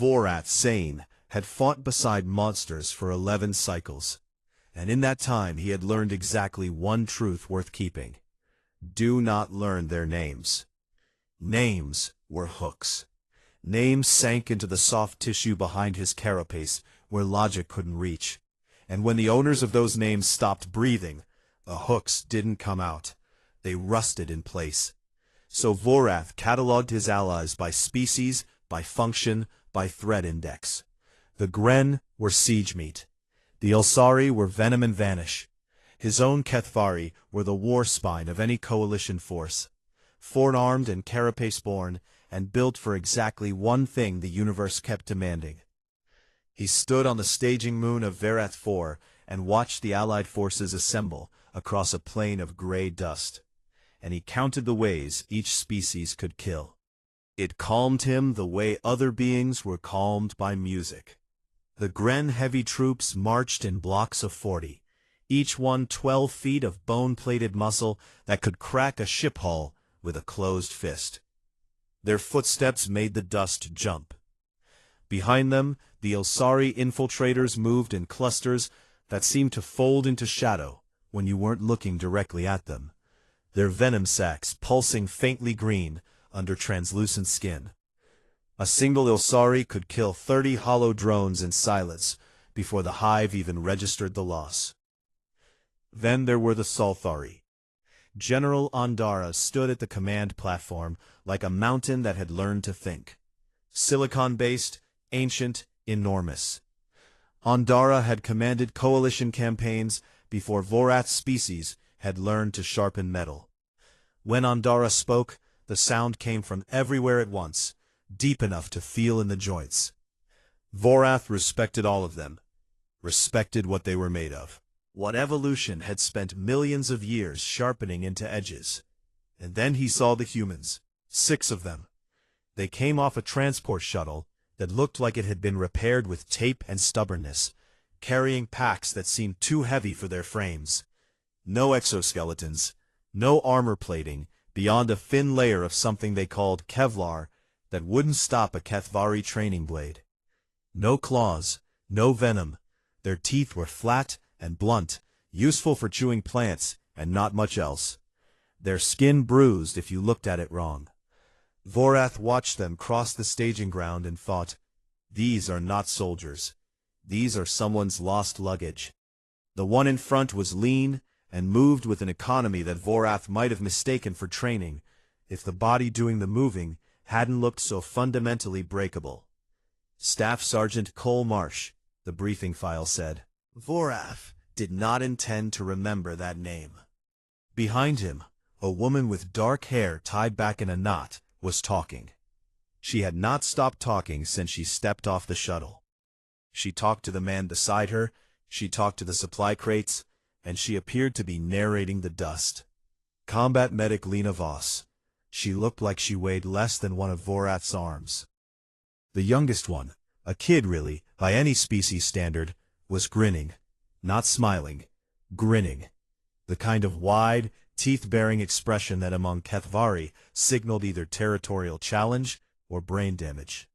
Vorath Sane had fought beside monsters for 11 cycles, and in that time he had learned exactly one truth worth keeping. Do not learn their names. Names were hooks. Names sank into the soft tissue behind his carapace where logic couldn't reach, and when the owners of those names stopped breathing, the hooks didn't come out. They rusted in place. So Vorath cataloged his allies by species, by function, by threat index. The Gren were siege meat. The Ilsari were venom and vanish. His own Kethvari were the war spine of any coalition force. Forearmed and carapace-born, and built for exactly one thing the universe kept demanding. He stood on the staging moon of Verath IV and watched the Allied forces assemble across a plain of gray dust. And he counted the ways each species could kill. It calmed him the way other beings were calmed by music. The Gren heavy troops marched in blocks of 40, each one 12 feet of bone-plated muscle that could crack a ship hull with a closed fist. Their footsteps made the dust jump. Behind them, the Ilsari infiltrators moved in clusters that seemed to fold into shadow when you weren't looking directly at them, their venom sacs pulsing faintly green under translucent skin. A single Ilsari could kill 30 hollow drones in silence before the hive even registered the loss. Then there were the Salthari. General Andara stood at the command platform like a mountain that had learned to think. Silicon-based, ancient, enormous. Andara had commanded coalition campaigns before Vorath's species had learned to sharpen metal. When Andara spoke, the sound came from everywhere at once, deep enough to feel in the joints. Vorath respected all of them, respected what they were made of. What evolution had spent millions of years sharpening into edges. And then he saw the humans, 6 of them. They came off a transport shuttle that looked like it had been repaired with tape and stubbornness, carrying packs that seemed too heavy for their frames. No exoskeletons, no armor plating, beyond a thin layer of something they called Kevlar that wouldn't stop a Kethvari training blade. No claws, no venom. Their teeth were flat and blunt, useful for chewing plants and not much else. Their skin bruised if you looked at it wrong. Vorath watched them cross the staging ground and thought, these are not soldiers. These are someone's lost luggage. The one in front was lean and moved with an economy that Vorath might have mistaken for training if the body doing the moving hadn't looked so fundamentally breakable. Staff Sergeant Cole Marsh, the briefing file said. Vorath did not intend to remember that name. Behind him, a woman with dark hair tied back in a knot was talking. She had not stopped talking since she stepped off the shuttle. She talked to the man beside her, she talked to the supply crates, and she appeared to be narrating the dust. Combat medic Lena Voss. She looked like she weighed less than one of Vorath's arms. The youngest one, a kid really, by any species standard, was grinning. Not smiling, grinning. The kind of wide, teeth-baring expression that among Kethvari signaled either territorial challenge or brain damage.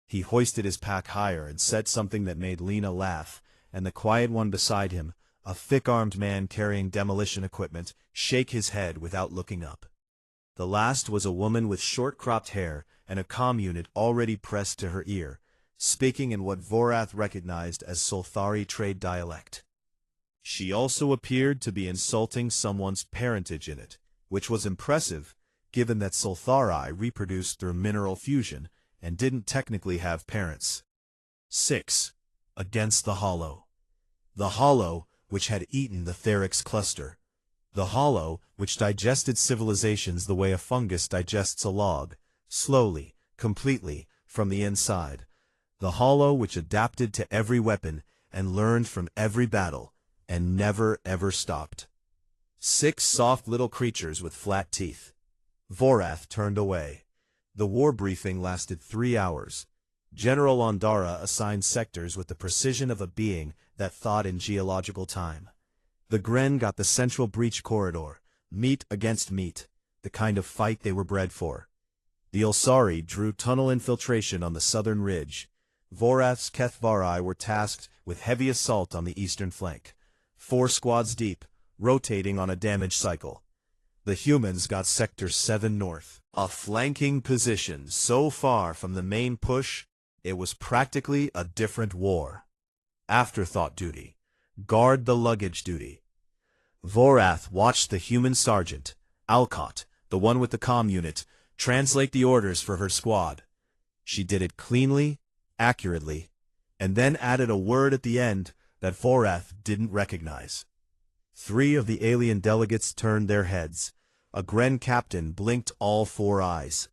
He hoisted his pack higher and said something that made Lena laugh, and the quiet one beside him, a thick-armed man carrying demolition equipment, shake his head without looking up. The last was a woman with short-cropped hair and a comm unit already pressed to her ear, speaking in what Vorath recognized as Salthari trade dialect. She also appeared to be insulting someone's parentage in it, which was impressive, given that Salthari reproduced through mineral fusion and didn't technically have parents. 6. Against the Hollow. The Hollow, which had eaten the Therix cluster. The Hollow, which digested civilizations the way a fungus digests a log, slowly, completely, from the inside. The Hollow which adapted to every weapon and learned from every battle, and never ever stopped. 6 soft little creatures with flat teeth. Vorath turned away. The war briefing lasted 3 hours. General Andara assigned sectors with the precision of a being that thought in geological time. The Gren got the central breach corridor, meat against meat, the kind of fight they were bred for. The Ilsari drew tunnel infiltration on the southern ridge. Vorath's Kethvari were tasked with heavy assault on the eastern flank, 4 squads deep, rotating on a damage cycle. The humans got Sector 7 North, a flanking position so far from the main push, it was practically a different war. Afterthought duty. Guard the luggage duty. Vorath watched the human sergeant, Alcott, the one with the comm unit, translate the orders for her squad. She did it cleanly, accurately, and then added a word at the end that Vorath didn't recognize. 3 of the alien delegates turned their heads. A Gren captain blinked all 4 eyes.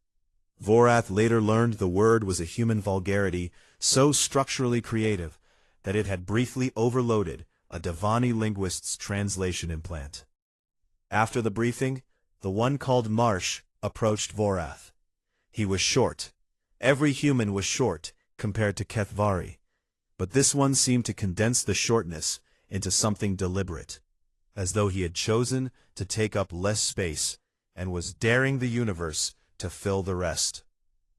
Vorath later learned the word was a human vulgarity so structurally creative that it had briefly overloaded a Devani linguist's translation implant. After the briefing, the one called Marsh approached Vorath. He was short. Every human was short compared to Kethvari, but this one seemed to condense the shortness into something deliberate, as though he had chosen to take up less space and was daring the universe to fill the rest.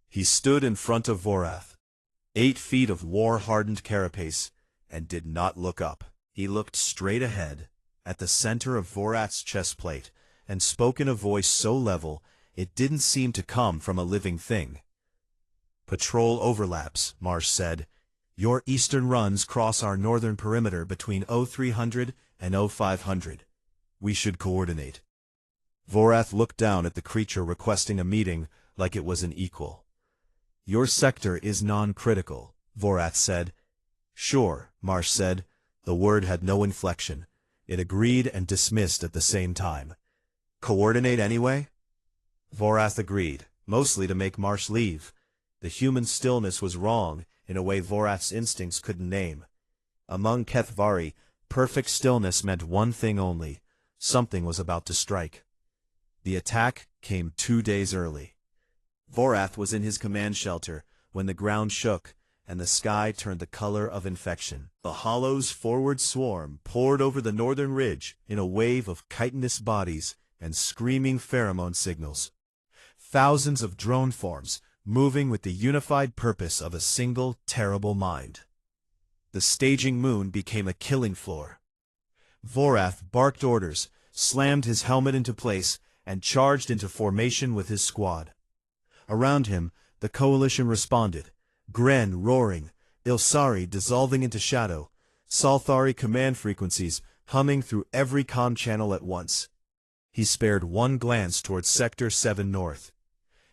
He stood in front of Vorath, 8 feet of war-hardened carapace, and did not look up. He looked straight ahead, at the center of Vorath's chest plate, and spoke in a voice so level it didn't seem to come from a living thing. "Patrol overlaps," Marsh said. "Your eastern runs cross our northern perimeter between 0300 and 0500. We should coordinate." Vorath looked down at the creature requesting a meeting like it was an equal. "Your sector is non-critical," Vorath said. "Sure," Marsh said. The word had no inflection. It agreed and dismissed at the same time. "Coordinate anyway?" Vorath agreed, mostly to make Marsh leave. The human stillness was wrong in a way Vorath's instincts couldn't name. Among Kethvari, perfect stillness meant one thing only: something was about to strike. The attack came 2 days early. Vorath was in his command shelter when the ground shook and the sky turned the color of infection. The Hollow's forward swarm poured over the northern ridge in a wave of chitinous bodies and screaming pheromone signals. Thousands of drone forms moving with the unified purpose of a single terrible mind. The staging moon became a killing floor. Vorath barked orders, slammed his helmet into place, and charged into formation with his squad. Around him, the coalition responded, Gren roaring, Ilsari dissolving into shadow, Salthari command frequencies humming through every comm channel at once. He spared one glance towards Sector 7 North.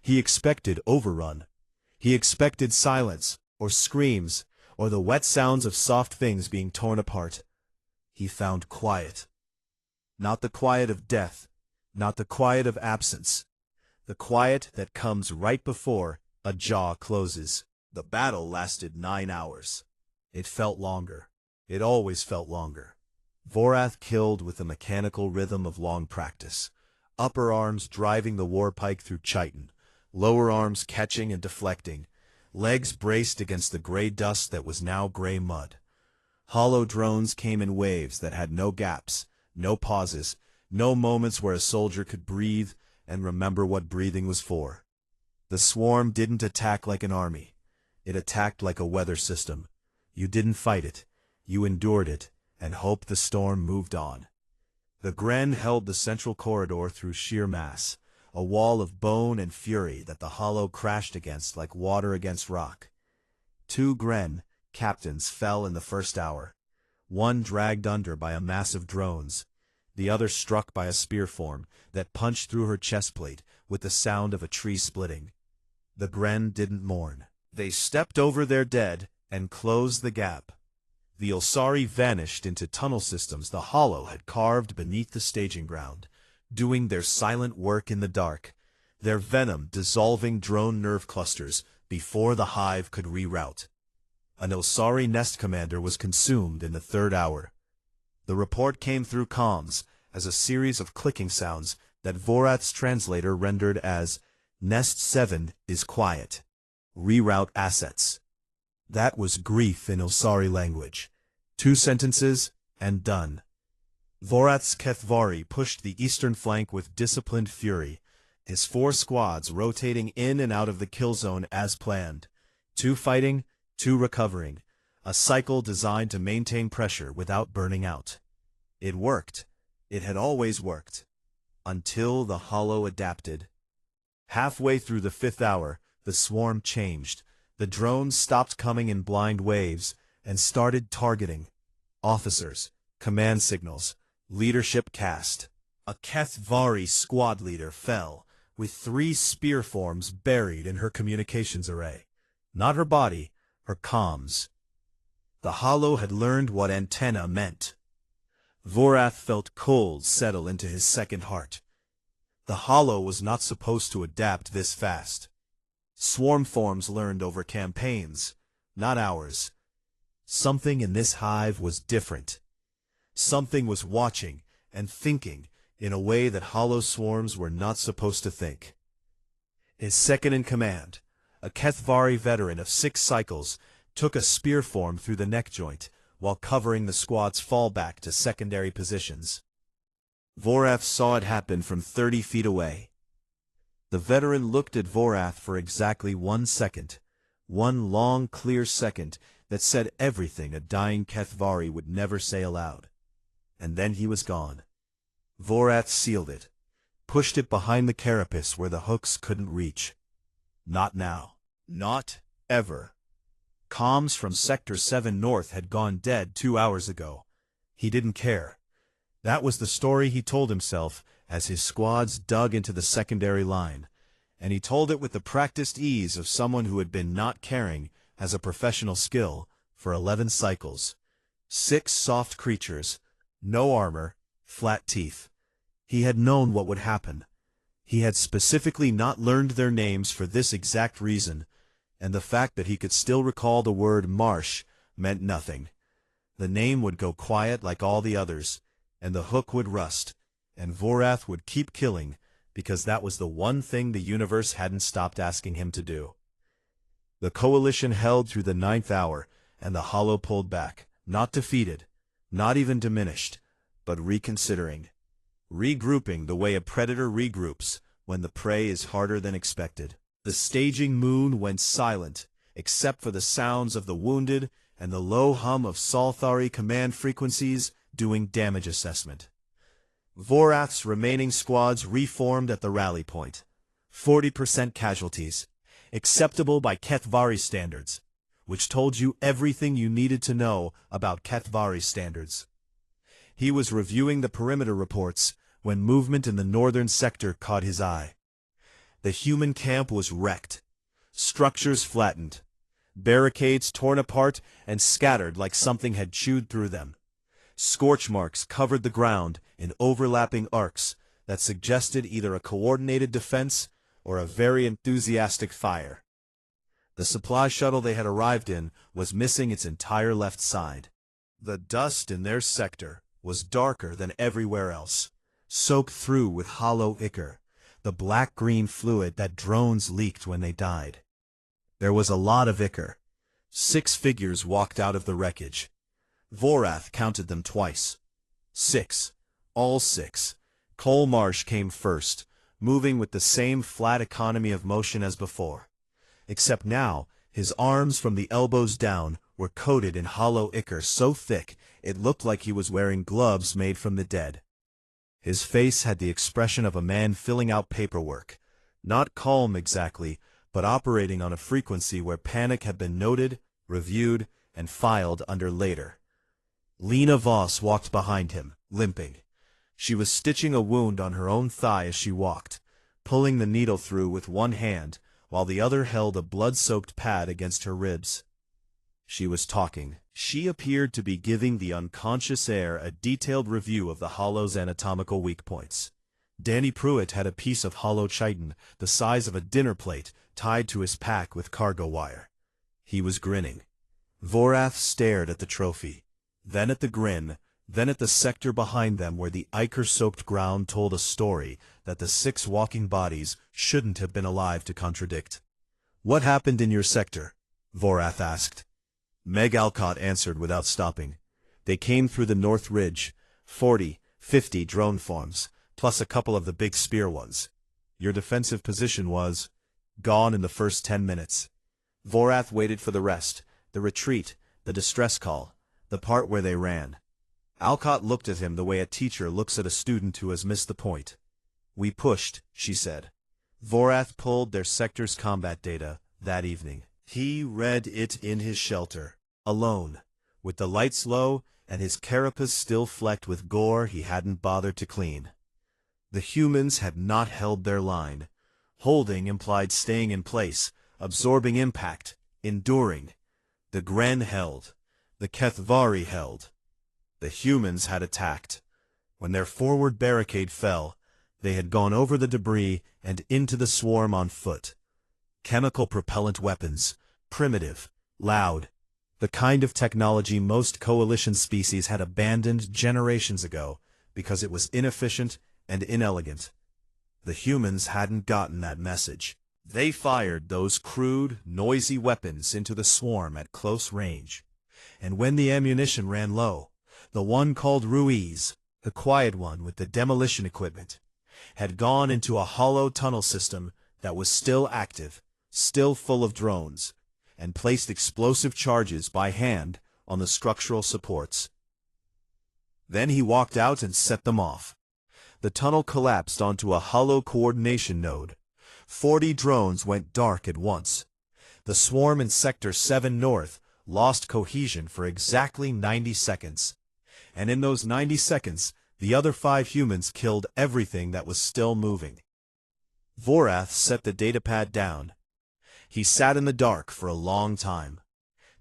He expected overrun. He expected silence, or screams, or the wet sounds of soft things being torn apart. He found quiet. Not the quiet of death, not the quiet of absence. The quiet that comes right before a jaw closes. The battle lasted 9 hours. It felt longer. It always felt longer. Vorath killed with the mechanical rhythm of long practice. Upper arms driving the warpike through chitin, lower arms catching and deflecting, legs braced against the gray dust that was now gray mud. Hollow drones came in waves that had no gaps, no pauses, no moments where a soldier could breathe and remember what breathing was for. The swarm didn't attack like an army. It attacked like a weather system. You didn't fight it. You endured it and hoped the storm moved on. The Gren held the central corridor through sheer mass, a wall of bone and fury that the Hollow crashed against like water against rock. 2 Gren captains fell in the first hour. One dragged under by a mass of drones, the other struck by a spear form that punched through her chest plate with the sound of a tree splitting. The Gren didn't mourn. They stepped over their dead and closed the gap. The Ilsari vanished into tunnel systems the Hollow had carved beneath the staging ground, doing their silent work in the dark, their venom dissolving drone nerve clusters before the hive could reroute. An Ilsari nest commander was consumed in the 3rd hour. The report came through comms as a series of clicking sounds that Vorath's translator rendered as, Nest 7 is quiet. Reroute assets. That was grief in Ilsari language. 2 sentences, and done. Vorath's Kethvari pushed the eastern flank with disciplined fury, his 4 squads rotating in and out of the kill zone as planned. 2 fighting, 2 recovering, a cycle designed to maintain pressure without burning out. It worked. It had always worked. Until the Hollow adapted. Halfway through the 5th hour, the swarm changed. The drones stopped coming in blind waves and started targeting officers, command signals, leadership caste. A Kethvari squad leader fell, with 3 spear forms buried in her communications array. Not her body, her comms. The Hollow had learned what antenna meant. Vorath felt cold settle into his second heart. The Hollow was not supposed to adapt this fast. Swarm forms learned over campaigns, not hours. Something in this hive was different. Something was watching and thinking in a way that Hollow swarms were not supposed to think. His second-in-command, a Kethvari veteran of 6 cycles, took a spear form through the neck joint while covering the squad's fallback to secondary positions. Vorath saw it happen from 30 feet away. The veteran looked at Vorath for exactly 1 second, one long, clear second that said everything a dying Kethvari would never say aloud. And then he was gone. Vorath sealed it, pushed it behind the carapace where the hooks couldn't reach. Not now. Not ever. Comms from Sector 7 North had gone dead 2 hours ago. He didn't care. That was the story he told himself as his squads dug into the secondary line, and he told it with the practiced ease of someone who had been not caring as a professional skill for 11 cycles. 6 soft creatures, no armor, flat teeth. He had known what would happen. He had specifically not learned their names for this exact reason, and the fact that he could still recall the word marsh meant nothing. The name would go quiet like all the others, and the hook would rust, and Vorath would keep killing, because that was the one thing the universe hadn't stopped asking him to do. The coalition held through the 9th hour, and the Hollow pulled back, not defeated, not even diminished, but reconsidering. Regrouping the way a predator regroups when the prey is harder than expected. The staging moon went silent, except for the sounds of the wounded and the low hum of Salthari command frequencies doing damage assessment. Vorath's remaining squads reformed at the rally point. 40% casualties, acceptable by Kethvari standards, which told you everything you needed to know about Kethvari standards. He was reviewing the perimeter reports when movement in the northern sector caught his eye. The human camp was wrecked, structures flattened, barricades torn apart and scattered like something had chewed through them. Scorch marks covered the ground in overlapping arcs that suggested either a coordinated defense or a very enthusiastic fire. The supply shuttle they had arrived in was missing its entire left side. The dust in their sector was darker than everywhere else, soaked through with hollow ichor, the black-green fluid that drones leaked when they died. There was a lot of ichor. 6 figures walked out of the wreckage. Vorath counted them twice. 6. All 6. Cole Marsh came first, moving with the same flat economy of motion as before. Except now, his arms from the elbows down were coated in hollow ichor so thick it looked like he was wearing gloves made from the dead. His face had the expression of a man filling out paperwork, not calm exactly, but operating on a frequency where panic had been noted, reviewed, and filed under later. Lena Voss walked behind him, limping. She was stitching a wound on her own thigh as she walked, pulling the needle through with one hand, while the other held a blood-soaked pad against her ribs. She was talking. She appeared to be giving the unconscious heir a detailed review of the Hollow's anatomical weak points. Danny Pruitt had a piece of hollow chitin the size of a dinner plate tied to his pack with cargo wire. He was grinning. Vorath stared at the trophy, then at the grin, then at the sector behind them where the ichor-soaked ground told a story that the 6 walking bodies shouldn't have been alive to contradict. "What happened in your sector?" Vorath asked. Meg Alcott answered without stopping. "They came through the North Ridge, 40, 50 drone forms, plus a couple of the big spear ones. Your defensive position was gone in the first 10 minutes. Vorath waited for the rest, the retreat, the distress call, the part where they ran. Alcott looked at him the way a teacher looks at a student who has missed the point. "We pushed," she said. Vorath pulled their sector's combat data that evening. He read it in his shelter, alone, with the lights low and his carapace still flecked with gore he hadn't bothered to clean. The humans had not held their line. Holding implied staying in place, absorbing impact, enduring. The Gren held. The Kethvari held. The humans had attacked. When their forward barricade fell, they had gone over the debris and into the swarm on foot. Chemical propellant weapons, primitive, loud, the kind of technology most coalition species had abandoned generations ago because it was inefficient and inelegant. The humans hadn't gotten that message. They fired those crude, noisy weapons into the swarm at close range. And when the ammunition ran low, the one called Ruiz, the quiet one with the demolition equipment, had gone into a hollow tunnel system that was still active, still full of drones, and placed explosive charges by hand on the structural supports. Then he walked out and set them off. The tunnel collapsed onto a hollow coordination node. 40 drones went dark at once. The swarm in Sector 7 North lost cohesion for exactly 90 seconds. And in those 90 seconds, the other 5 humans killed everything that was still moving. Vorath set the datapad down. He sat in the dark for a long time.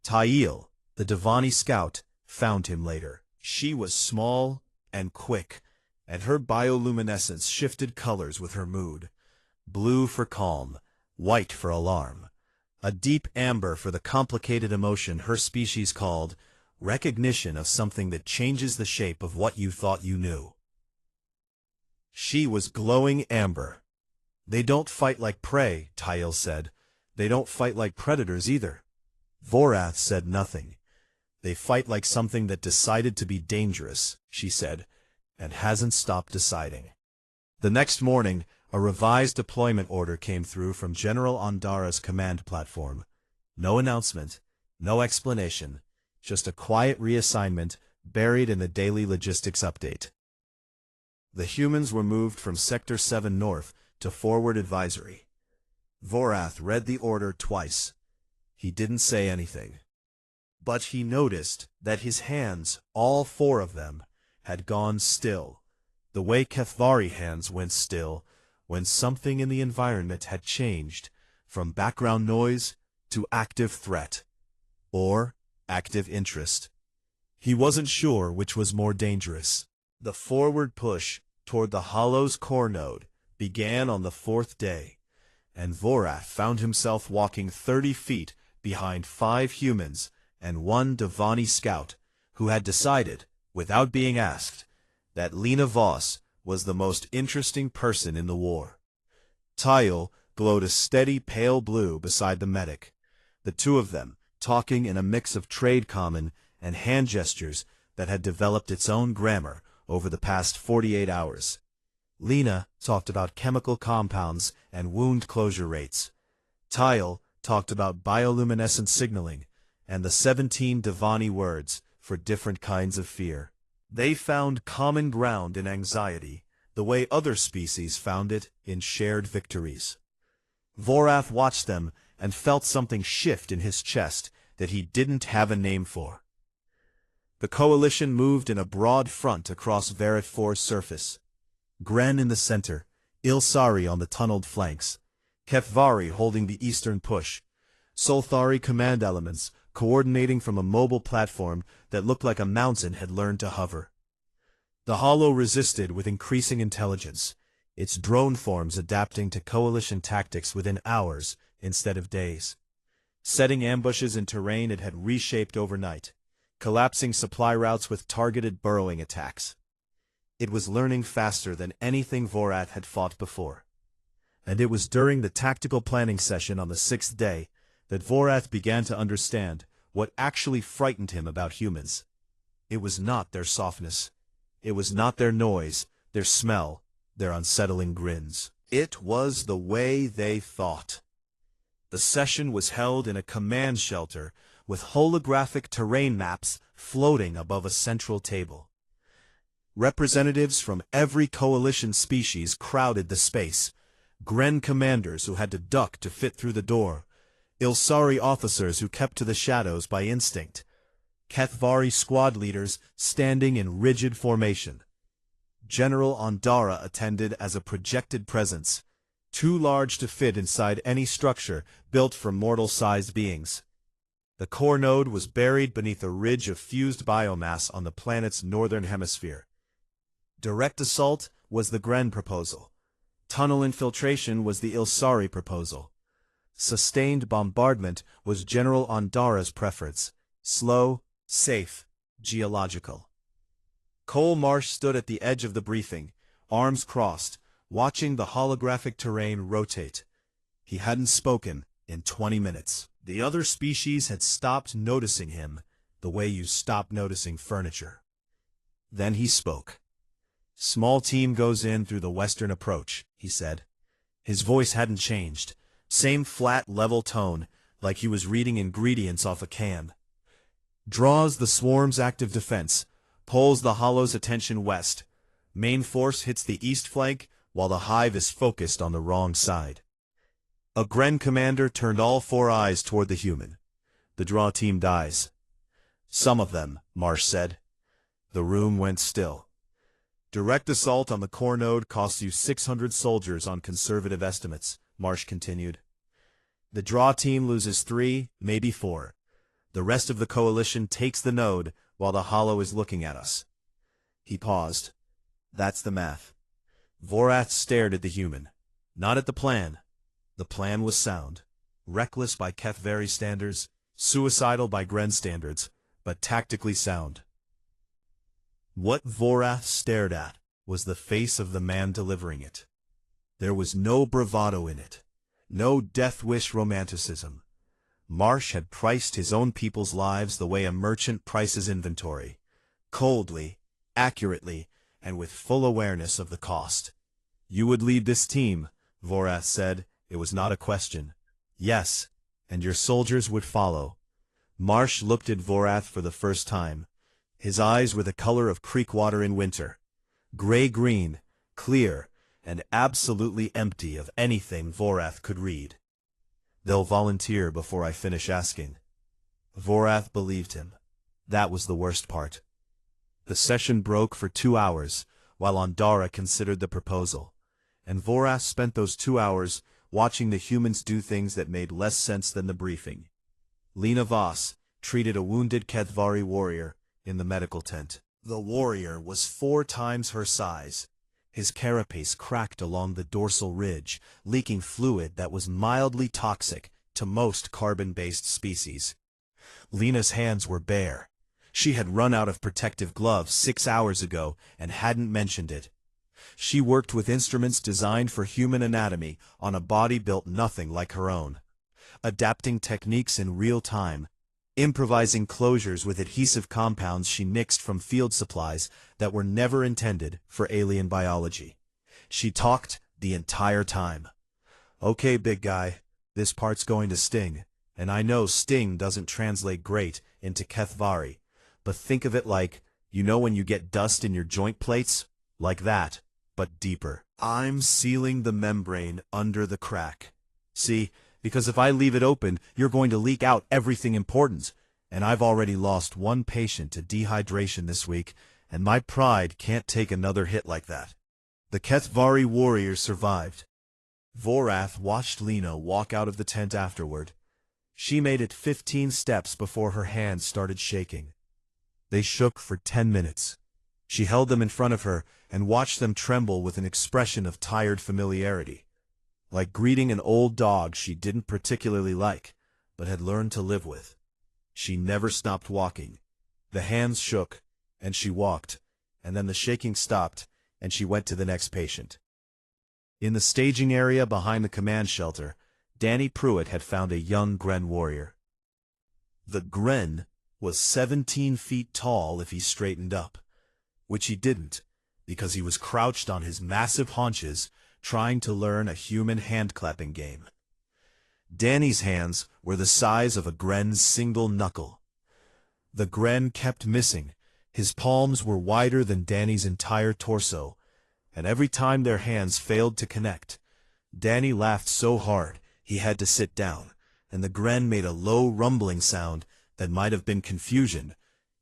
Tail, the Devani scout, found him later. She was small and quick, and her bioluminescence shifted colors with her mood. Blue for calm, white for alarm. A deep amber for the complicated emotion her species called recognition of something that changes the shape of what you thought you knew. She was glowing amber. "They don't fight like prey," Tail said. "They don't fight like predators either." Vorath said nothing. "They fight like something that decided to be dangerous," she said, "and hasn't stopped deciding." The next morning, a revised deployment order came through from General Ondara's command platform. No announcement, no explanation, just a quiet reassignment buried in the daily logistics update. The humans were moved from Sector 7 North to Forward Advisory. Vorath read the order twice. He didn't say anything. But he noticed that his hands, all 4 of them, had gone still, the way Kethvari hands went still when something in the environment had changed from background noise to active threat, or active interest. He wasn't sure which was more dangerous. The forward push toward the Hollow's core node began on the 4th day, and Vorath found himself walking 30 feet behind 5 humans and 1 Devani scout who had decided, without being asked, that Lena Voss was the most interesting person in the war. Tail glowed a steady pale blue beside the medic, the 2 of them talking in a mix of trade common and hand gestures that had developed its own grammar over the past 48 hours. Lena talked about chemical compounds and wound closure rates. Tail talked about bioluminescent signaling and the 17 Devani words for different kinds of fear. They found common ground in anxiety, the way other species found it in shared victories. Vorath watched them and felt something shift in his chest that he didn't have a name for. The coalition moved in a broad front across Verit 4's surface. Gren in the center, Ilsari on the tunneled flanks, Kethvari holding the eastern push, Solthari command elements coordinating from a mobile platform that looked like a mountain had learned to hover. The Hollow resisted with increasing intelligence, its drone forms adapting to coalition tactics within hours instead of days. Setting ambushes in terrain it had reshaped overnight, collapsing supply routes with targeted burrowing attacks. It was learning faster than anything Vorath had fought before. And it was during the tactical planning session on the 6th day that Vorath began to understand what actually frightened him about humans. It was not their softness. It was not their noise, their smell, their unsettling grins. It was the way they thought. The session was held in a command shelter with holographic terrain maps floating above a central table. Representatives from every coalition species crowded the space, Gren commanders who had to duck to fit through the door, Ilsari officers who kept to the shadows by instinct, Kethvari squad leaders standing in rigid formation. General Ondara attended as a projected presence, too large to fit inside any structure built for mortal-sized beings. The core node was buried beneath a ridge of fused biomass on the planet's northern hemisphere. Direct assault was the Gren proposal. Tunnel infiltration was the Ilsari proposal. Sustained bombardment was General Ondara's preference. Slow, safe, geological. Cole Marsh stood at the edge of the briefing, arms crossed, watching the holographic terrain rotate. He hadn't spoken in 20 minutes. The other species had stopped noticing him the way you stop noticing furniture. Then he spoke. "Small team goes in through the western approach," he said. His voice hadn't changed. Same flat, level tone, like he was reading ingredients off a can. "Draws the swarm's active defense, pulls the Hollow's attention west. Main force hits the east flank, while the hive is focused on the wrong side." A Gren commander turned all four eyes toward the human. "The draw team dies." "Some of them," Marsh said. The room went still. "Direct assault on the core node costs you 600 soldiers on conservative estimates," Marsh continued. "The draw team loses 3, maybe 4. The rest of the coalition takes the node while the Hollow is looking at us." He paused. "That's the math." Vorath stared at the human. Not at the plan. The plan was sound. Reckless by Kethvari standards, suicidal by Gren standards, but tactically sound. What Vorath stared at was the face of the man delivering it. There was no bravado in it. No death-wish romanticism. Marsh had priced his own people's lives the way a merchant prices inventory. Coldly, accurately, and with full awareness of the cost. "You would lead this team," Vorath said. It was not a question. "Yes, and your soldiers would follow." Marsh looked at Vorath for the first time. His eyes were the color of creek water in winter. Gray-green, clear, and absolutely empty of anything Vorath could read. "They'll volunteer before I finish asking." Vorath believed him. That was the worst part. The session broke for 2 hours, while Ondara considered the proposal. And Vorath spent those 2 hours watching the humans do things that made less sense than the briefing. Lena Voss treated a wounded Kethvari warrior in the medical tent. The warrior was 4 times her size. His carapace cracked along the dorsal ridge, leaking fluid that was mildly toxic to most carbon-based species. Lena's hands were bare. She had run out of protective gloves 6 hours ago and hadn't mentioned it. She worked with instruments designed for human anatomy on a body built nothing like her own, adapting techniques in real time, improvising closures with adhesive compounds she nixed from field supplies that were never intended for alien biology. She talked the entire time. "Okay, big guy, this part's going to sting, and I know sting doesn't translate great into Kethvari, but think of it like, you know when you get dust in your joint plates? Like that, but deeper. I'm sealing the membrane under the crack. See, because if I leave it open, you're going to leak out everything important, and I've already lost 1 patient to dehydration this week, and my pride can't take another hit like that." The Kethvari warriors survived. Vorath watched Lena walk out of the tent afterward. She made it 15 steps before her hands started shaking. They shook for 10 minutes. She held them in front of her and watched them tremble with an expression of tired familiarity, like greeting an old dog she didn't particularly like, but had learned to live with. She never stopped walking. The hands shook, and she walked, and then the shaking stopped, and she went to the next patient. In the staging area behind the command shelter, Danny Pruitt had found a young Gren warrior. The Gren was 17 feet tall if he straightened up, which he didn't, because he was crouched on his massive haunches trying to learn a human hand-clapping game. Danny's hands were the size of a Gren's single knuckle. The Gren kept missing. His palms were wider than Danny's entire torso, and every time their hands failed to connect, Danny laughed so hard he had to sit down, and the Gren made a low rumbling sound that might have been confusion,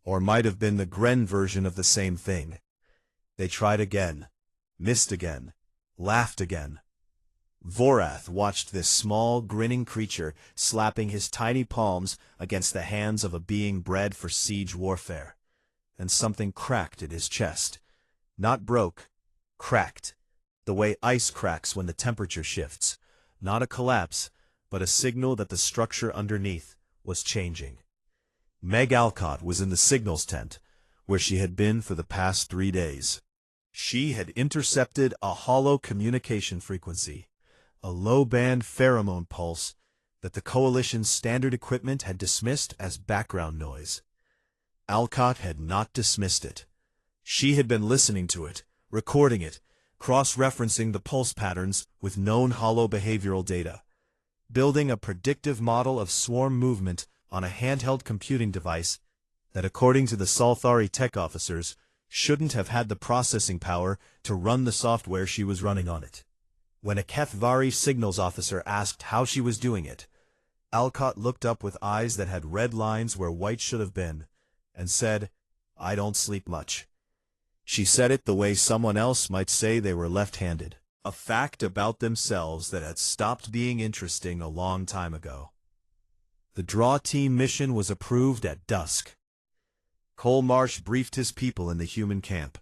or might have been the Gren version of the same thing. They tried again, missed again, laughed again. Vorath watched this small, grinning creature slapping his tiny palms against the hands of a being bred for siege warfare, and something cracked in his chest. Not broke, cracked, the way ice cracks when the temperature shifts. Not a collapse, but a signal that the structure underneath was changing. Meg Alcott was in the signals tent, where she had been for the past 3 days. She had intercepted a hollow communication frequency, a low-band pheromone pulse that the Coalition's standard equipment had dismissed as background noise. Alcott had not dismissed it. She had been listening to it, recording it, cross-referencing the pulse patterns with known hollow behavioral data, building a predictive model of swarm movement on a handheld computing device that, according to the Salthari tech officers, shouldn't have had the processing power to run the software she was running on it. When a Kethvari signals officer asked how she was doing it, Alcott looked up with eyes that had red lines where white should have been, and said, "I don't sleep much." She said it the way someone else might say they were left-handed, a fact about themselves that had stopped being interesting a long time ago. The draw team mission was approved at dusk. Cole Marsh briefed his people in the human camp.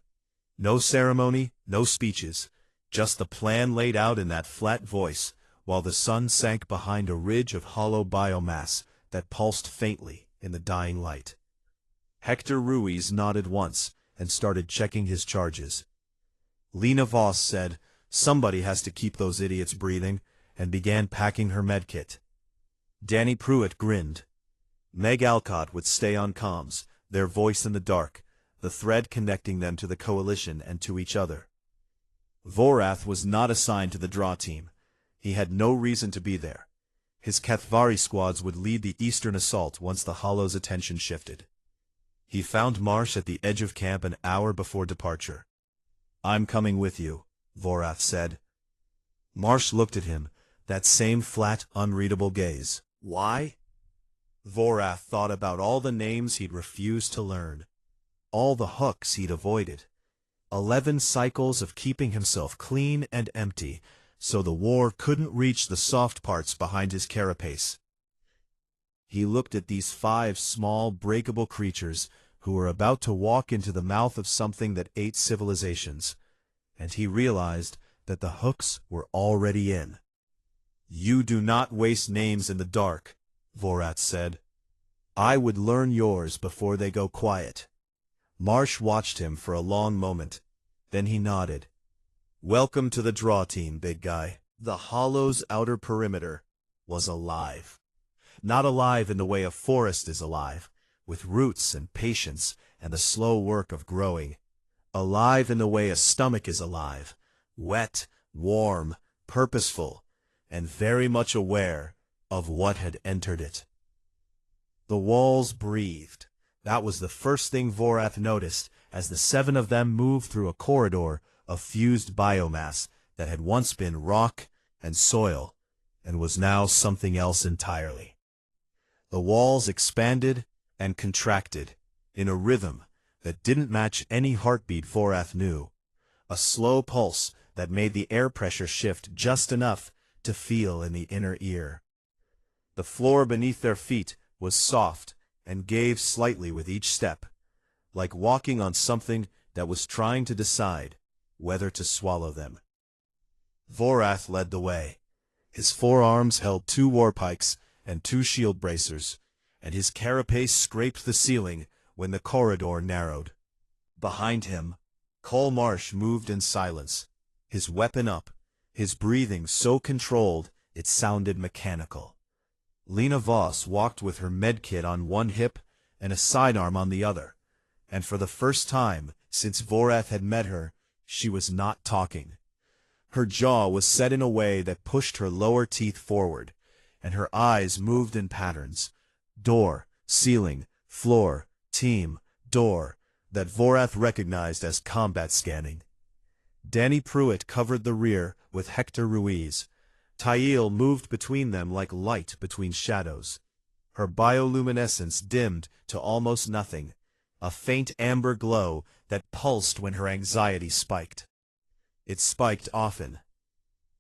No ceremony, no speeches, just the plan laid out in that flat voice, while the sun sank behind a ridge of hollow biomass that pulsed faintly in the dying light. Hector Ruiz nodded once and started checking his charges. Lena Voss said, "Somebody has to keep those idiots breathing," and began packing her medkit. Danny Pruitt grinned. Meg Alcott would stay on comms, their voice in the dark, the thread connecting them to the Coalition and to each other. Vorath was not assigned to the draw team. He had no reason to be there. His Kethvari squads would lead the eastern assault once the Hollow's attention shifted. He found Marsh at the edge of camp an hour before departure. "I'm coming with you," Vorath said. Marsh looked at him, that same flat, unreadable gaze. Why? Vorath thought about all the names he'd refused to learn, all the hooks he'd avoided. 11 cycles of keeping himself clean and empty, so the war couldn't reach the soft parts behind his carapace. He looked at these 5 small, breakable creatures who were about to walk into the mouth of something that ate civilizations, and he realized that the hooks were already in. "You do not waste names in the dark," Vorath said. "I would learn yours before they go quiet." Marsh watched him for a long moment. Then he nodded. "Welcome to the draw team, big guy." The Hollow's outer perimeter was alive. Not alive in the way a forest is alive, with roots and patience and the slow work of growing. Alive in the way a stomach is alive, wet, warm, purposeful, and very much aware of what had entered it. The walls breathed. That was the first thing Vorath noticed as the 7 of them moved through a corridor of fused biomass that had once been rock and soil and was now something else entirely. The walls expanded and contracted in a rhythm that didn't match any heartbeat Vorath knew, a slow pulse that made the air pressure shift just enough to feel in the inner ear. The floor beneath their feet was soft and gave slightly with each step, like walking on something that was trying to decide whether to swallow them. Vorath led the way. His forearms held 2 warpikes and 2 shield bracers, and his carapace scraped the ceiling when the corridor narrowed. Behind him, Cole Marsh moved in silence, his weapon up, his breathing so controlled it sounded mechanical. Lena Voss walked with her medkit on one hip and a sidearm on the other, and for the first time since Vorath had met her, she was not talking. Her jaw was set in a way that pushed her lower teeth forward, and her eyes moved in patterns. Door, ceiling, floor, team, door, that Vorath recognized as combat scanning. Danny Pruitt covered the rear with Hector Ruiz. Tael moved between them like light between shadows. Her bioluminescence dimmed to almost nothing, a faint amber glow that pulsed when her anxiety spiked. It spiked often.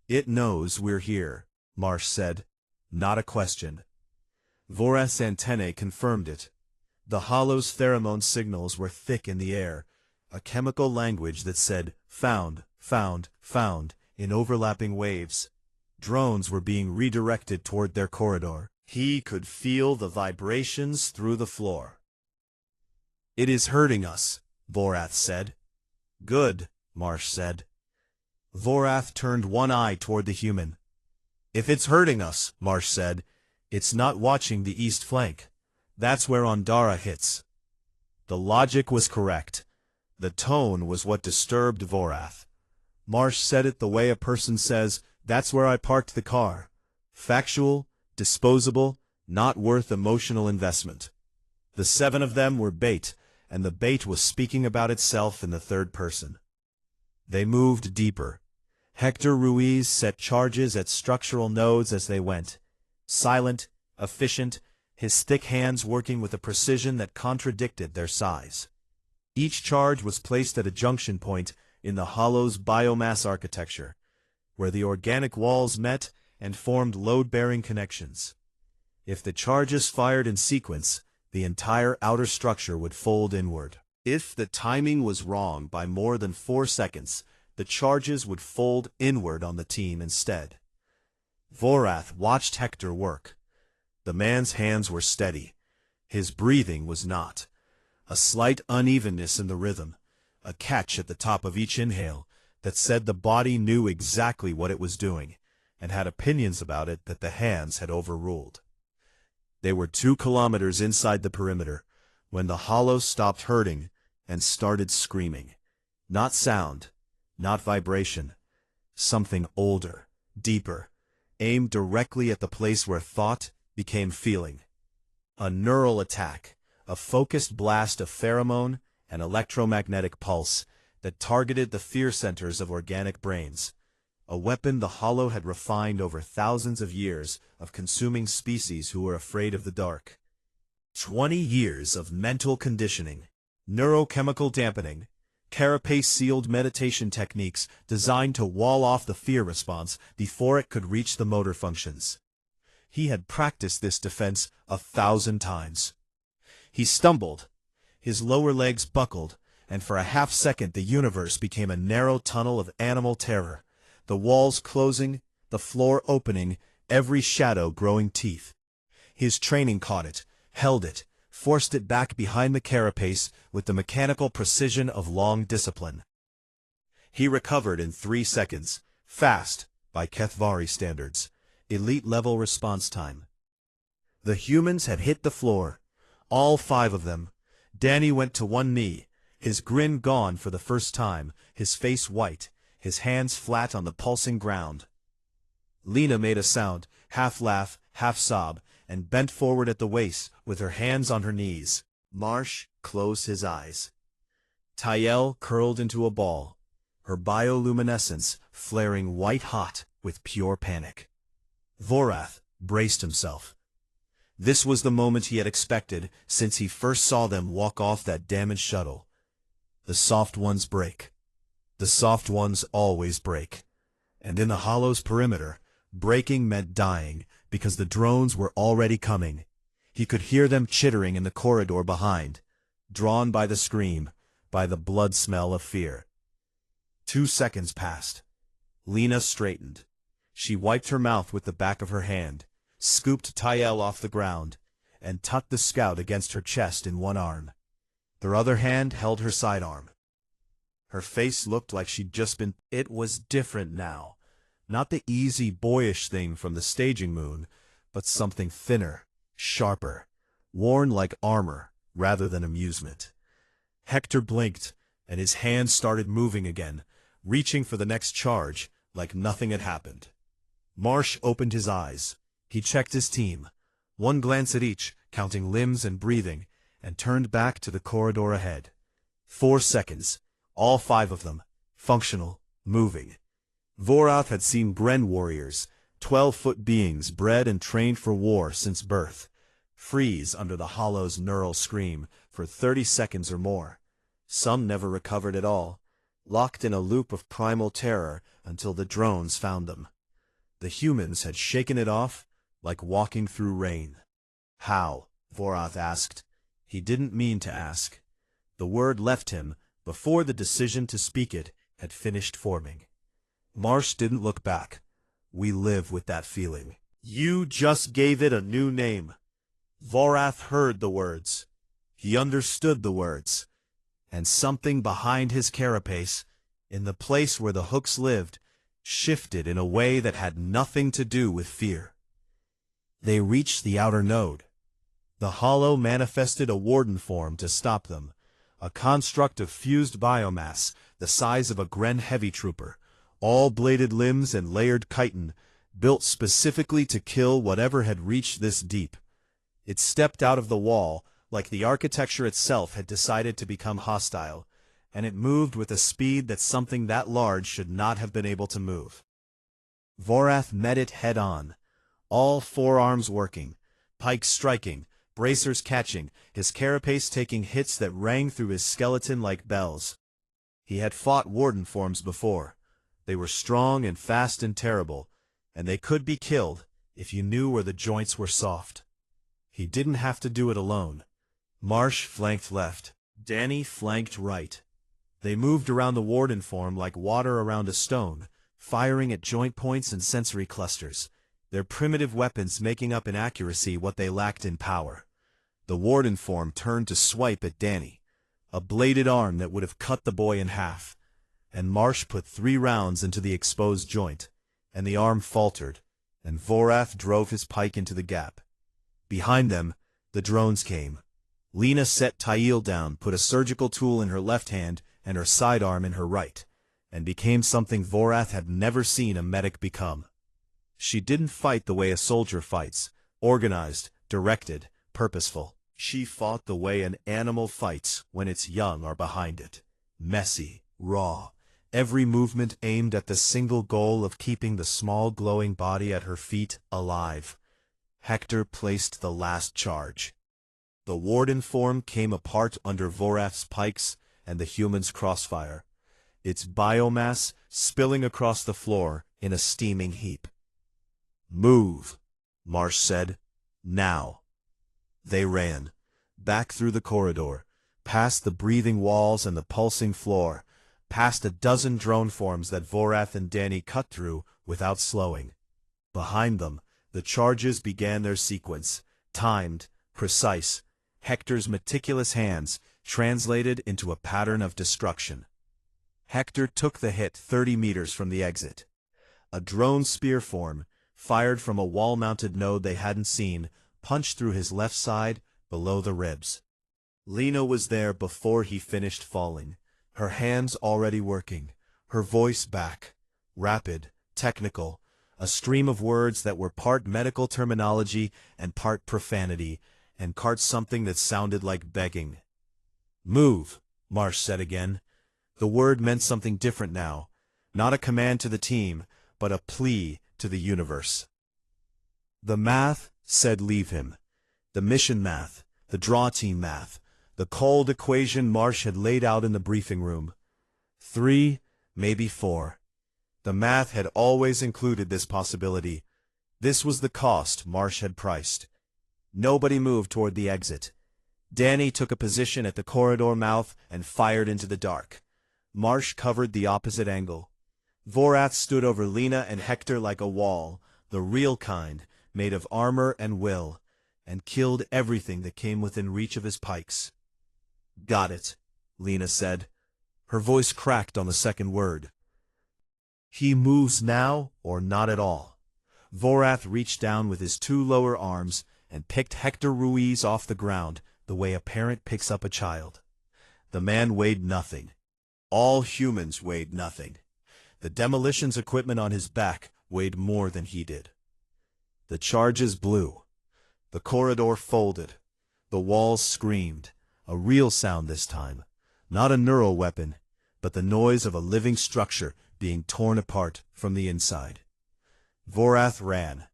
"It knows we're here," Marsh said. "Not a question." Vorath's antennae confirmed it. The hollow's pheromone signals were thick in the air, a chemical language that said, "Found, found, found," in overlapping waves. Drones were being redirected toward their corridor. He could feel the vibrations through the floor. "It is hurting us," Vorath said. "Good," Marsh said. Vorath turned one eye toward the human. "If it's hurting us," Marsh said, "it's not watching the east flank. That's where Ondara hits." The logic was correct. The tone was what disturbed Vorath. Marsh said it the way a person says, "That's where I parked the car." Factual, disposable, not worth emotional investment. The 7 of them were bait, and the bait was speaking about itself in the third person. They moved deeper. Hector Ruiz set charges at structural nodes as they went. Silent, efficient, his thick hands working with a precision that contradicted their size. Each charge was placed at a junction point in the hollow's biomass architecture, where the organic walls met and formed load-bearing connections. If the charges fired in sequence, the entire outer structure would fold inward. If the timing was wrong by more than 4 seconds, the charges would fold inward on the team instead. Vorath watched Hector work. The man's hands were steady. His breathing was not. A slight unevenness in the rhythm, a catch at the top of each inhale that said the body knew exactly what it was doing, and had opinions about it that the hands had overruled. They were 2 kilometers inside the perimeter, when the hollow stopped hurting and started screaming. Not sound, not vibration. Something older, deeper, aimed directly at the place where thought became feeling. A neural attack, a focused blast of pheromone and electromagnetic pulse that targeted the fear centers of organic brains. A weapon the hollow had refined over thousands of years of consuming species who were afraid of the dark. 20 years of mental conditioning, neurochemical dampening, carapace-sealed meditation techniques designed to wall off the fear response before it could reach the motor functions. He had practiced this defense 1,000 times. He stumbled. His lower legs buckled, and for a half-second the universe became a narrow tunnel of animal terror, the walls closing, the floor opening, every shadow growing teeth. His training caught it, held it, forced it back behind the carapace with the mechanical precision of long discipline. He recovered in 3 seconds, fast, by Kethvari standards, elite-level response time. The humans had hit the floor, all 5 of them. Danny went to one knee, his grin gone for the first time, his face white, his hands flat on the pulsing ground. Lena made a sound, half laugh, half sob, and bent forward at the waist with her hands on her knees. Marsh closed his eyes. Tael curled into a ball, her bioluminescence flaring white-hot with pure panic. Vorath braced himself. This was the moment he had expected since he first saw them walk off that damaged shuttle. The soft ones break. The soft ones always break. And in the hollow's perimeter, breaking meant dying, because the drones were already coming. He could hear them chittering in the corridor behind, drawn by the scream, by the blood smell of fear. 2 seconds passed. Lena straightened. She wiped her mouth with the back of her hand, scooped Tael off the ground, and tucked the scout against her chest in one arm. Her other hand held her sidearm. Her face looked like she'd just been... It was different now. Not the easy, boyish thing from the staging moon, but something thinner, sharper, worn like armor rather than amusement. Hector blinked, and his hands started moving again, reaching for the next charge like nothing had happened. Marsh opened his eyes. He checked his team, one glance at each, counting limbs and breathing, and turned back to the corridor ahead. 4 seconds, all 5 of them, functional, moving. Vorath had seen Bren warriors, 12-foot beings bred and trained for war since birth, freeze under the Hollow's neural scream for 30 seconds or more. Some never recovered at all, locked in a loop of primal terror until the drones found them. The humans had shaken it off like walking through rain. How? Vorath asked. He didn't mean to ask. The word left him before the decision to speak it had finished forming. Marsh didn't look back. We live with that feeling. You just gave it a new name. Vorath heard the words. He understood the words. And something behind his carapace, in the place where the hooks lived, shifted in a way that had nothing to do with fear. They reached the outer node. The Hollow manifested a warden form to stop them, a construct of fused biomass the size of a Gren heavy trooper, all bladed limbs and layered chitin, built specifically to kill whatever had reached this deep. It stepped out of the wall, like the architecture itself had decided to become hostile, and it moved with a speed that something that large should not have been able to move. Vorath met it head-on, all 4 arms working, pikes striking, bracers catching, his carapace taking hits that rang through his skeleton like bells. He had fought warden forms before. They were strong and fast and terrible, and they could be killed if you knew where the joints were soft. He didn't have to do it alone. Marsh flanked left. Danny flanked right. They moved around the warden form like water around a stone, firing at joint points and sensory clusters, their primitive weapons making up in accuracy what they lacked in power. The warden form turned to swipe at Danny, a bladed arm that would have cut the boy in half, and Marsh put 3 rounds into the exposed joint, and the arm faltered, and Vorath drove his pike into the gap. Behind them, the drones came. Lena set Tail down, put a surgical tool in her left hand and her sidearm in her right, and became something Vorath had never seen a medic become. She didn't fight the way a soldier fights, organized, directed, purposeful. She fought the way an animal fights when its young are behind it. Messy, raw, every movement aimed at the single goal of keeping the small glowing body at her feet alive. Hector placed the last charge. The warden form came apart under Vorath's pikes and the human's crossfire, its biomass spilling across the floor in a steaming heap. "Move," Marsh said. "Now." They ran, back through the corridor, past the breathing walls and the pulsing floor, past a dozen drone forms that Vorath and Danny cut through without slowing. Behind them, the charges began their sequence, timed, precise, Hector's meticulous hands translated into a pattern of destruction. Hector took the hit 30 meters from the exit. A drone spear form, fired from a wall-mounted node they hadn't seen, punched through his left side, below the ribs. Lena was there before he finished falling, her hands already working, her voice back, rapid, technical, a stream of words that were part medical terminology and part profanity, and part something that sounded like begging. "Move," Marsh said again. The word meant something different now, not a command to the team, but a plea to the universe. The math said leave him. The mission math, the draw team math, the cold equation Marsh had laid out in the briefing room. 3, maybe 4. The math had always included this possibility. This was the cost Marsh had priced. Nobody moved toward the exit. Danny took a position at the corridor mouth and fired into the dark. Marsh covered the opposite angle. Vorath stood over Lena and Hector like a wall, the real kind, made of armor and will, and killed everything that came within reach of his pikes. "Got it," Lena said. Her voice cracked on the second word. "He moves now or not at all." Vorath reached down with his 2 lower arms and picked Hector Ruiz off the ground the way a parent picks up a child. The man weighed nothing. All humans weighed nothing. The demolitions equipment on his back weighed more than he did. The charges blew. The corridor folded. The walls screamed, a real sound this time, not a neural weapon, but the noise of a living structure being torn apart from the inside. Vorath ran.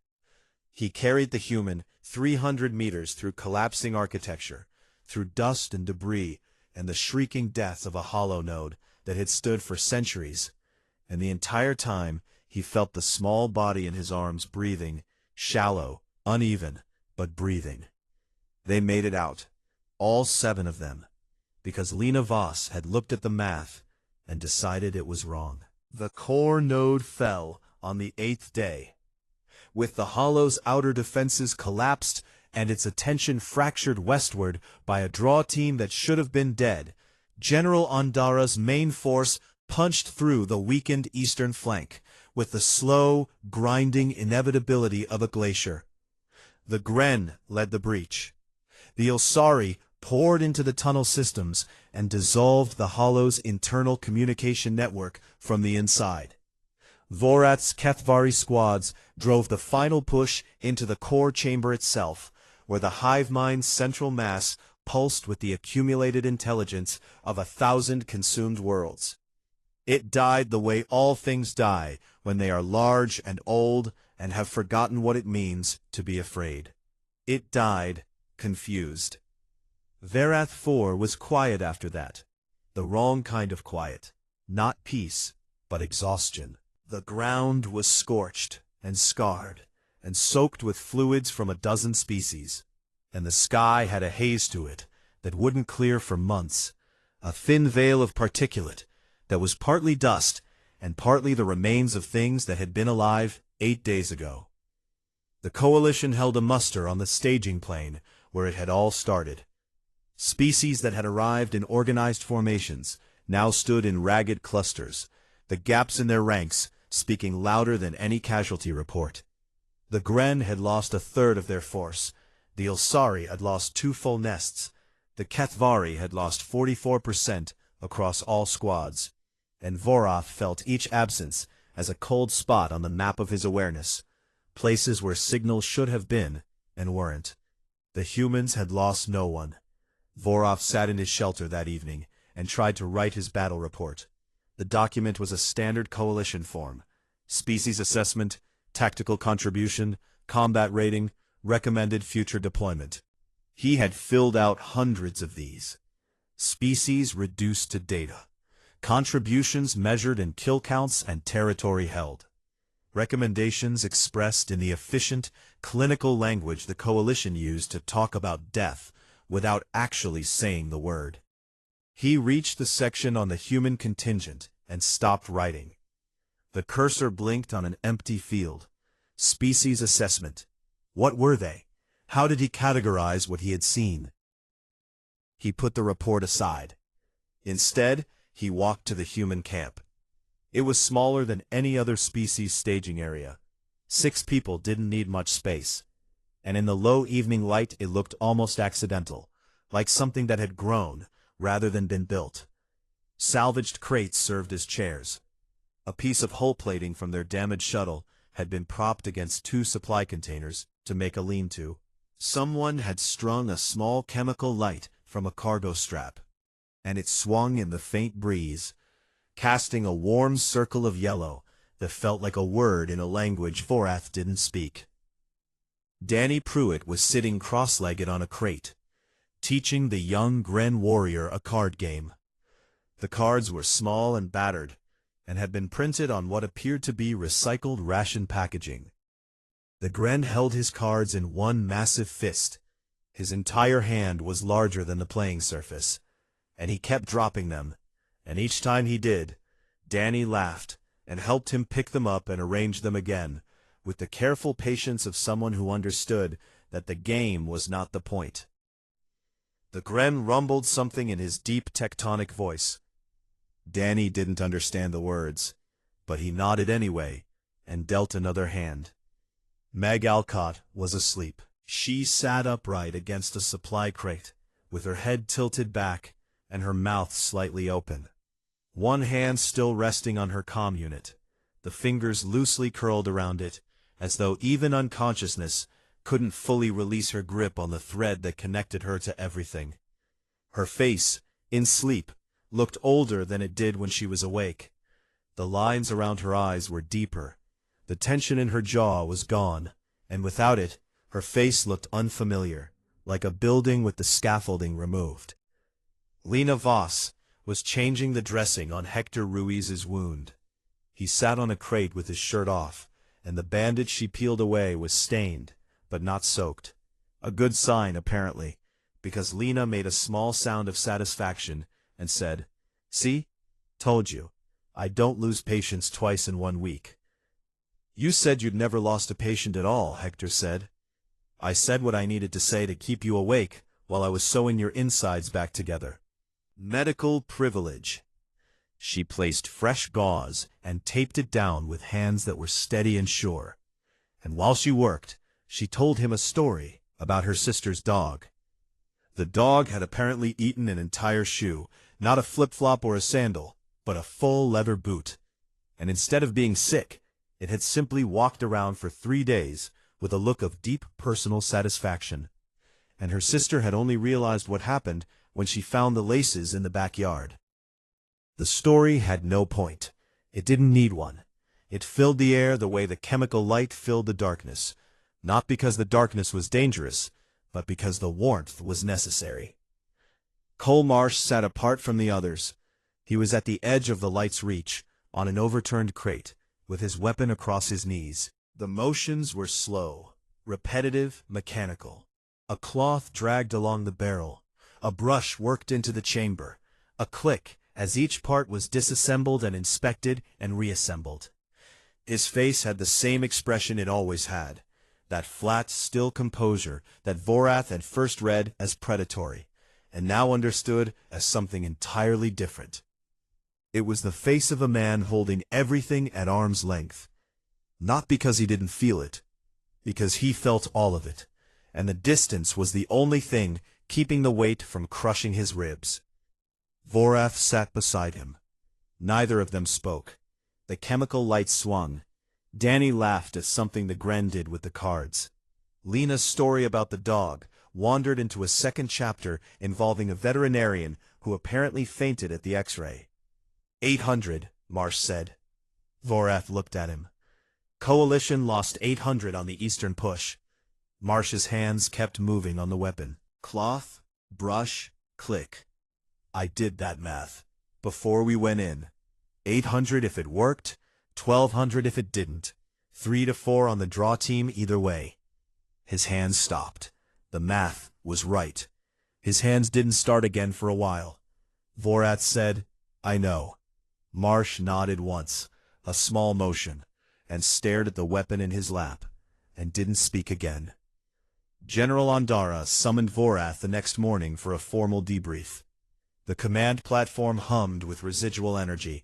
He carried the human 300 meters through collapsing architecture, through dust and debris and the shrieking death of a hollow node that had stood for centuries, and the entire time he felt the small body in his arms breathing, shallow, uneven, but breathing. They made it out, all 7 of them, because Lena Voss had looked at the math and decided it was wrong. The core node fell on the 8th day. With the hollow's outer defenses collapsed and its attention fractured westward by a draw team that should have been dead, General Ondara's main force punched through the weakened eastern flank with the slow, grinding inevitability of a glacier. The Gren led the breach. The Ilsari poured into the tunnel systems and dissolved the hollow's internal communication network from the inside. Vorath's Kethvari squads drove the final push into the core chamber itself, where the hive mind's central mass pulsed with the accumulated intelligence of 1,000 consumed worlds. It died the way all things die when they are large and old and have forgotten what it means to be afraid. It died confused. Verath 4 was quiet after that. The wrong kind of quiet. Not peace, but exhaustion. The ground was scorched and scarred and soaked with fluids from a dozen species, and the sky had a haze to it that wouldn't clear for months, a thin veil of particulate that was partly dust and partly the remains of things that had been alive 8 days ago. The Coalition held a muster on the staging plane where it had all started. Species that had arrived in organized formations now stood in ragged clusters, the gaps in their ranks speaking louder than any casualty report. The Gren had lost 1/3 of their force, the Ilsari had lost 2 full nests, the Kethvari had lost 44% across all squads, and Vorath felt each absence as a cold spot on the map of his awareness, places where signals should have been and weren't. The humans had lost no one. Vorath sat in his shelter that evening and tried to write his battle report. The document was a standard Coalition form: species assessment, tactical contribution, combat rating, recommended future deployment. He had filled out hundreds of these. Species reduced to data. Contributions measured in kill counts and territory held. Recommendations expressed in the efficient, clinical language the Coalition used to talk about death without actually saying the word. He reached the section on the human contingent and stopped writing. The cursor blinked on an empty field. Species assessment. What were they? How did he categorize what he had seen? He put the report aside. Instead, he walked to the human camp. It was smaller than any other species staging area. 6 people didn't need much space, and in the low evening light it looked almost accidental, like something that had grown rather than been built. Salvaged crates served as chairs. A piece of hull plating from their damaged shuttle had been propped against 2 supply containers to make a lean-to. Someone had strung a small chemical light from a cargo strap, and it swung in the faint breeze, casting a warm circle of yellow that felt like a word in a language Vorath didn't speak. Danny Pruitt was sitting cross-legged on a crate, teaching the young Gren warrior a card game. The cards were small and battered, and had been printed on what appeared to be recycled ration packaging. The Gren held his cards in one massive fist. His entire hand was larger than the playing surface, and he kept dropping them, and each time he did, Danny laughed and helped him pick them up and arrange them again, with the careful patience of someone who understood that the game was not the point. The Gren rumbled something in his deep tectonic voice. Danny didn't understand the words, but he nodded anyway and dealt another hand. Meg Alcott was asleep. She sat upright against a supply crate, with her head tilted back and her mouth slightly open. One hand still resting on her comm unit, the fingers loosely curled around it, as though even unconsciousness couldn't fully release her grip on the thread that connected her to everything. Her face, in sleep, looked older than it did when she was awake. The lines around her eyes were deeper. The tension in her jaw was gone, and without it, her face looked unfamiliar, like a building with the scaffolding removed. Lena Voss was changing the dressing on Hector Ruiz's wound. He sat on a crate with his shirt off, and the bandage she peeled away was stained, but not soaked. A good sign, apparently, because Lena made a small sound of satisfaction and said, "See? Told you. I don't lose patients twice in 1 week." "You said you'd never lost a patient at all," Hector said. "I said what I needed to say to keep you awake while I was sewing your insides back together." Medical privilege. She placed fresh gauze and taped it down with hands that were steady and sure. And while she worked, she told him a story about her sister's dog. The dog had apparently eaten an entire shoe, not a flip-flop or a sandal, but a full leather boot. And instead of being sick, it had simply walked around for 3 days with a look of deep personal satisfaction. And her sister had only realized what happened when she found the laces in the backyard. The story had no point. It didn't need one. It filled the air the way the chemical light filled the darkness, not because the darkness was dangerous, but because the warmth was necessary. Cole Marsh sat apart from the others. He was at the edge of the light's reach, on an overturned crate, with his weapon across his knees. The motions were slow, repetitive, mechanical. A cloth dragged along the barrel. A brush worked into the chamber. A click as each part was disassembled and inspected and reassembled. His face had the same expression it always had, that flat, still composure that Vorath had first read as predatory, and now understood as something entirely different. It was the face of a man holding everything at arm's length, not because he didn't feel it, because he felt all of it, and the distance was the only thing keeping the weight from crushing his ribs. Vorath sat beside him. Neither of them spoke. The chemical light swung. Danny laughed at something the Gren did with the cards. Lena's story about the dog wandered into a second chapter involving a veterinarian who apparently fainted at the X-ray. 800, Marsh said. Vorath looked at him. Coalition lost 800 on the Eastern Push. Marsh's hands kept moving on the weapon. Cloth, brush, click. I did that math before we went in. 800 if it worked, 1200 if it didn't. 3 to 4 on the draw team either way. His hands stopped. The math was right. His hands didn't start again for a while. Vorath said, "I know." Marsh nodded once, a small motion, and stared at the weapon in his lap, and didn't speak again. General Ondara summoned Vorath the next morning for a formal debrief. The command platform hummed with residual energy,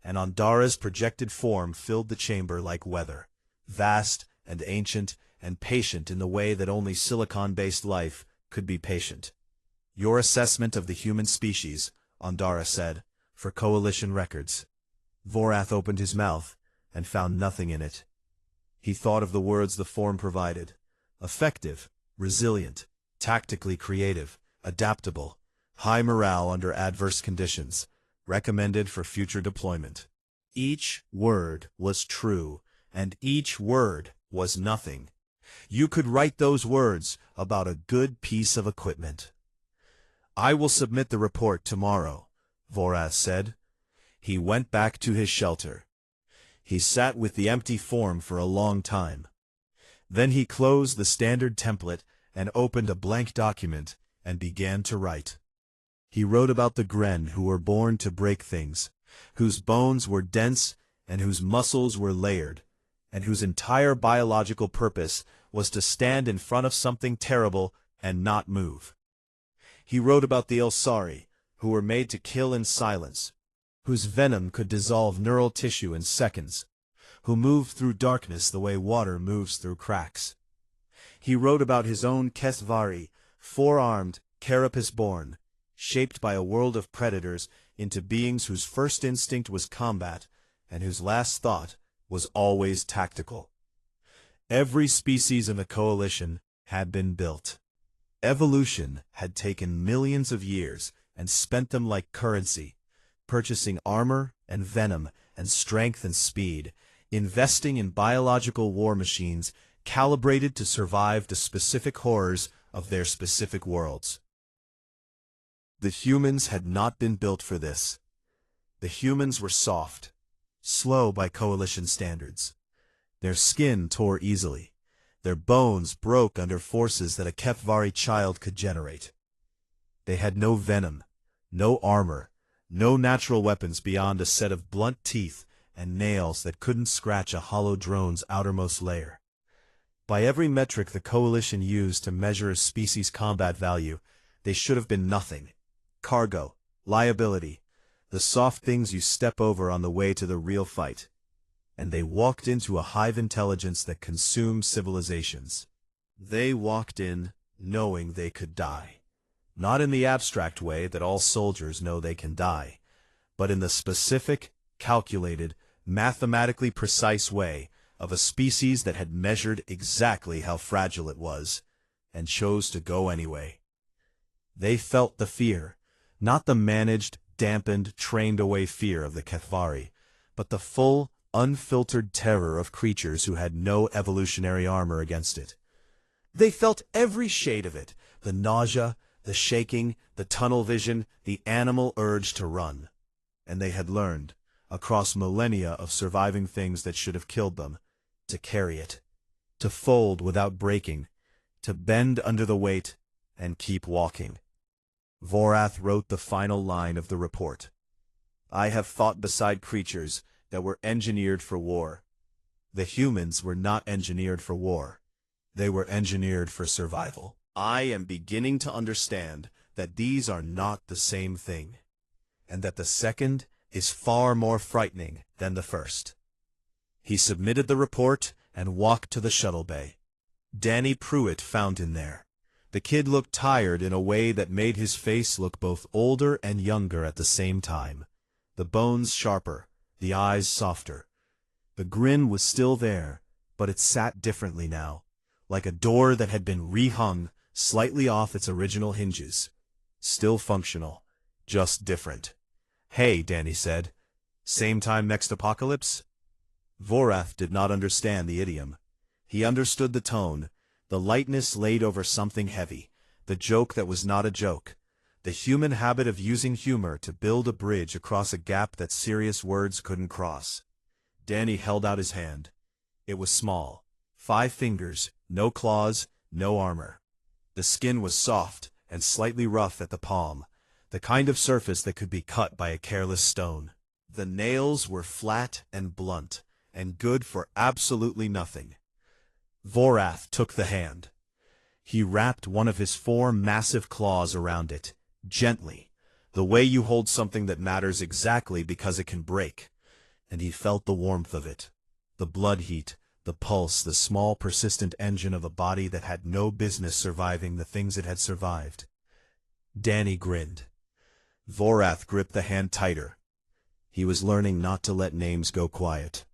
and Ondara's projected form filled the chamber like weather, vast and ancient and patient in the way that only silicon-based life could be patient. "Your assessment of the human species," Ondara said, "for Coalition records." Vorath opened his mouth and found nothing in it. He thought of the words the form provided. Effective, resilient, tactically creative, adaptable, high morale under adverse conditions, recommended for future deployment. Each word was true, and each word was nothing. You could write those words about a good piece of equipment. "I will submit the report tomorrow," Vorath said. He went back to his shelter. He sat with the empty form for a long time. Then he closed the standard template and opened a blank document and began to write. He wrote about the Gren who were born to break things, whose bones were dense and whose muscles were layered, and whose entire biological purpose was to stand in front of something terrible and not move. He wrote about the Elsari, who were made to kill in silence, whose venom could dissolve neural tissue in seconds, who moved through darkness the way water moves through cracks. He wrote about his own Kesvari, four-armed, carapace-born, shaped by a world of predators into beings whose first instinct was combat and whose last thought was always tactical. Every species in the coalition had been built. Evolution had taken millions of years and spent them like currency, purchasing armor and venom and strength and speed, investing in biological war machines calibrated to survive the specific horrors of their specific worlds. The humans had not been built for this. The humans were soft, slow by coalition standards. Their skin tore easily. Their bones broke under forces that a HFY child could generate. They had no venom, no armor, no natural weapons beyond a set of blunt teeth and nails that couldn't scratch a hollow drone's outermost layer. By every metric the coalition used to measure a species' combat value, they should have been nothing. Cargo, liability, the soft things you step over on the way to the real fight. And they walked into a hive intelligence that consumed civilizations. They walked in knowing they could die. Not in the abstract way that all soldiers know they can die, but in the specific, calculated, mathematically precise way of a species that had measured exactly how fragile it was, and chose to go anyway. They felt the fear, not the managed, dampened, trained-away fear of the HFY, but the full, unfiltered terror of creatures who had no evolutionary armor against it. They felt every shade of it, the nausea, the shaking, the tunnel vision, the animal urge to run. And they had learned, across millennia of surviving things that should have killed them, to carry it, to fold without breaking, to bend under the weight, and keep walking. Vorath wrote the final line of the report. I have fought beside creatures that were engineered for war. The humans were not engineered for war. They were engineered for survival. I am beginning to understand that these are not the same thing, and that the second is far more frightening than the first. He submitted the report and walked to the shuttle bay. Danny Pruitt found him there. The kid looked tired in a way that made his face look both older and younger at the same time. The bones sharper, the eyes softer. The grin was still there, but it sat differently now, like a door that had been rehung slightly off its original hinges. Still functional, just different. Hey, Danny said. Same time next apocalypse? Vorath did not understand the idiom. He understood the tone, the lightness laid over something heavy, the joke that was not a joke, the human habit of using humor to build a bridge across a gap that serious words couldn't cross. Danny held out his hand. It was small. 5 fingers, no claws, no armor. The skin was soft and slightly rough at the palm, the kind of surface that could be cut by a careless stone. The nails were flat and blunt, and good for absolutely nothing. Vorath took the hand. He wrapped one of his 4 massive claws around it, gently, the way you hold something that matters exactly because it can break, and he felt the warmth of it, the blood heat, the pulse, the small persistent engine of a body that had no business surviving the things it had survived. Danny grinned. Vorath gripped the hand tighter. He was learning not to let names go quiet.